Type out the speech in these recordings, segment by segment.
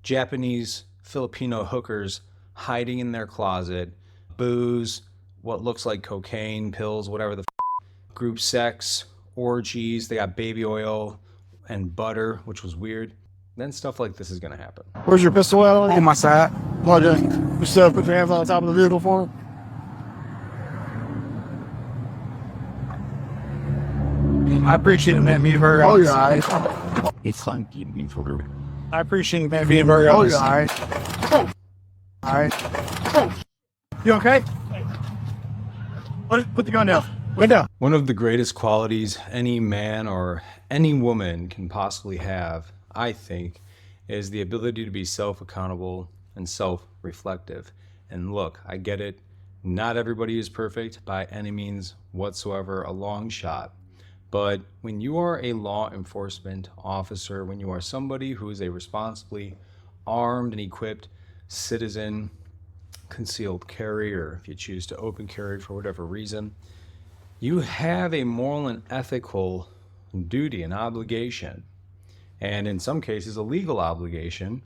Japanese Filipino hookers hiding in their closet, booze, what looks like cocaine, pills, whatever the group sex, orgies, they got baby oil and butter, which was weird. Then stuff like this is gonna happen. Where's your pistol at? On my side. Okay. You still put your hands on the top of the vehicle for me? I appreciate it, man, being very honest. Oh, yeah, all right. It's fun keeping for her. I appreciate it, man, being very honest. Oh, yeah, all right. You okay? Put the gun down. Put down. One of the greatest qualities any man or any woman can possibly have, I think, is the ability to be self-accountable and self-reflective. And look, I get it. Not everybody is perfect by any means whatsoever, a long shot. But when you are a law enforcement officer, when you are somebody who is a responsibly armed and equipped citizen, concealed carry, or if you choose to open carry for whatever reason, you have a moral and ethical duty and obligation, and in some cases a legal obligation,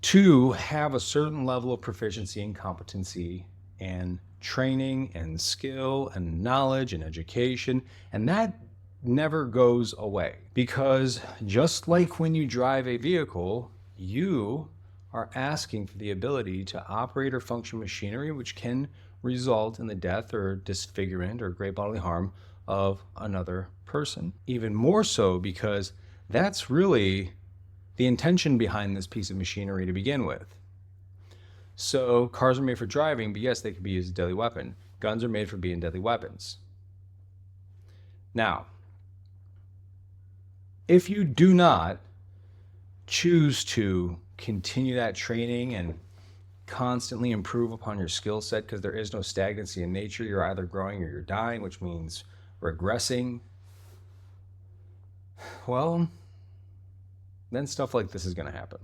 to have a certain level of proficiency and competency and training and skill and knowledge and education. And that never goes away, because just like when you drive a vehicle, you are asking for the ability to operate or function machinery which can result in the death or disfigurement or great bodily harm of another person. Even more so because that's really the intention behind this piece of machinery to begin with. So cars are made for driving, but yes, they can be used as a deadly weapon. Guns are made for being deadly weapons. Now, if you do not choose to continue that training and constantly improve upon your skill set, because there is no stagnancy in nature, you're either growing or you're dying, which means regressing, well, then stuff like this is going to happen.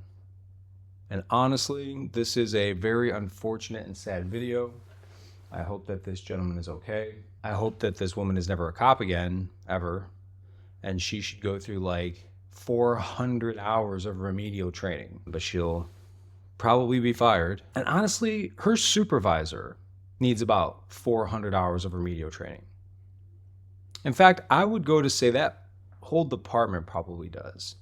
And honestly, this is a very unfortunate and sad video. I hope that this gentleman is okay. I hope that this woman is never a cop again, ever. And she should go through like 400 hours of remedial training, but she'll probably be fired. And honestly, her supervisor needs about 400 hours of remedial training. In fact, I would go to say that whole department probably does.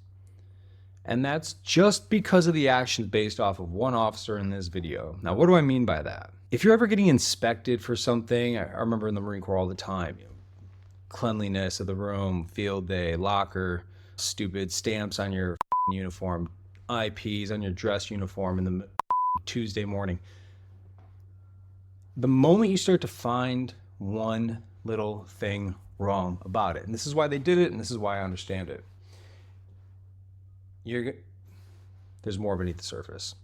And that's just because of the actions based off of one officer in this video. Now, what do I mean by that? If you're ever getting inspected for something, I remember in the Marine Corps all the time, cleanliness of the room, field day, locker, stupid stamps on your uniform, IPs on your dress uniform in the Tuesday morning. The moment you start to find one little thing wrong about it, and this is why they did it, and this is why I understand it, there's more beneath the surface.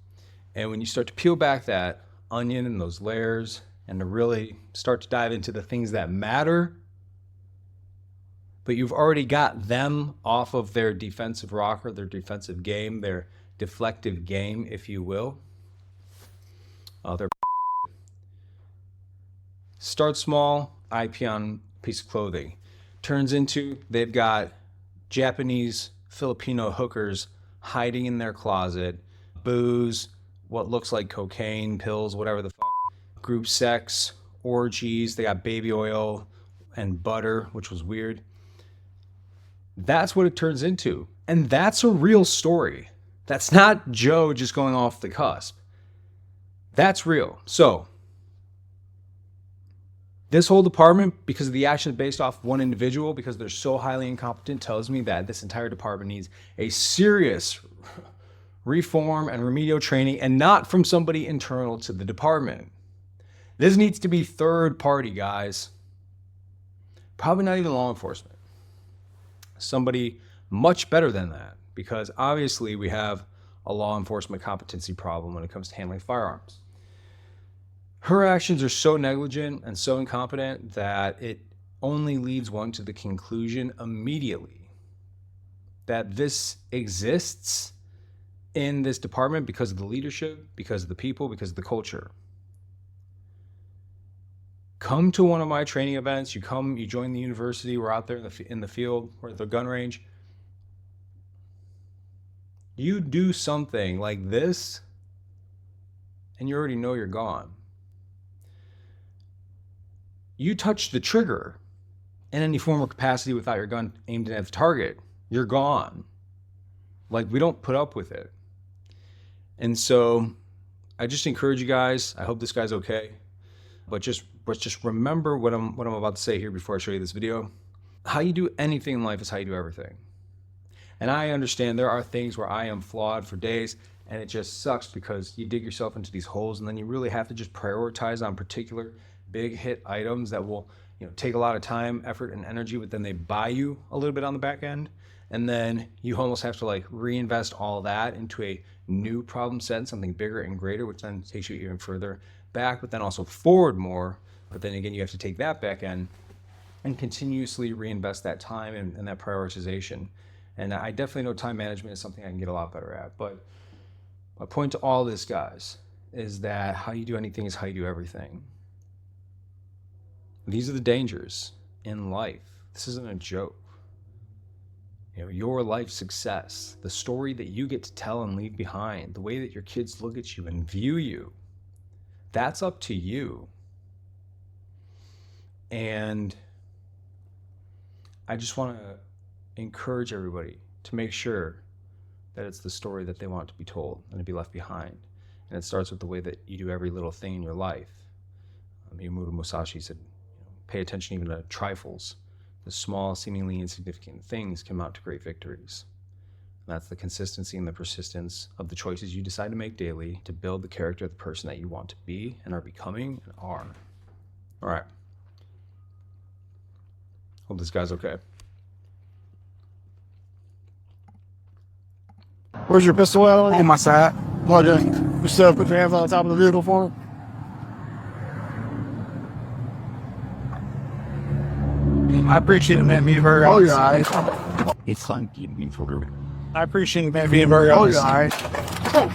And when you start to peel back that onion and those layers and to really start to dive into the things that matter, but you've already got them off of their defensive rocker, their defensive game, their deflective game, if you will. They're start small, IP on piece of clothing. Turns into they've got Japanese Filipino hookers hiding in their closet, booze, what looks like cocaine, pills, whatever the group sex, orgies, they got baby oil and butter, which was weird. That's what it turns into. And that's a real story. That's not Joe just going off the cusp. That's real. So, this whole department, because of the actions based off one individual, because they're so highly incompetent, tells me that this entire department needs a serious reform and remedial training, and not from somebody internal to the department. This needs to be third party, guys. Probably not even law enforcement. Somebody much better than that, because obviously we have a law enforcement competency problem when it comes to handling firearms. Her actions are so negligent and so incompetent that it only leads one to the conclusion immediately that this exists in this department because of the leadership, because of the people, because of the culture. Come to one of my training events, you join the university, we're out there in the field, we're at the gun range. You do something like this, and you already know you're gone. You touch the trigger in any form or capacity without your gun aimed at the target, you're gone. Like, we don't put up with it. And so I just encourage you guys, I hope this guy's okay, but just remember what I'm about to say here before I show you this video. How you do anything in life is how you do everything. And I understand there are things where I am flawed for days, and it just sucks because you dig yourself into these holes, and then you really have to just prioritize on particular big hit items that will, take a lot of time, effort, and energy, but then they buy you a little bit on the back end. And then you almost have to like reinvest all that into a new problem set, something bigger and greater, which then takes you even further back, but then also forward more. But then again, you have to take that back end and continuously reinvest that time and that prioritization. And I definitely know time management is something I can get a lot better at. But my point to all this, guys, is that how you do anything is how you do everything. These are the dangers in life. This isn't a joke. Your life success, the story that you get to tell and leave behind, the way that your kids look at you and view you, that's up to you. And I just want to encourage everybody to make sure that it's the story that they want to be told and to be left behind. And it starts with the way that you do every little thing in your life. Miyamoto Musashi said, pay attention even to trifles. The small, seemingly insignificant things can amount to great victories. And that's the consistency and the persistence of the choices you decide to make daily to build the character of the person that you want to be and are becoming and are. All right. Hope this guy's okay. Where's your pistol at? On my side. Well done. Just put your hands on the top of the vehicle for me. I appreciate it, man, being very honest. Oh, yeah. It's fun keeping me for I appreciate it, man, being very honest. Oh, yeah.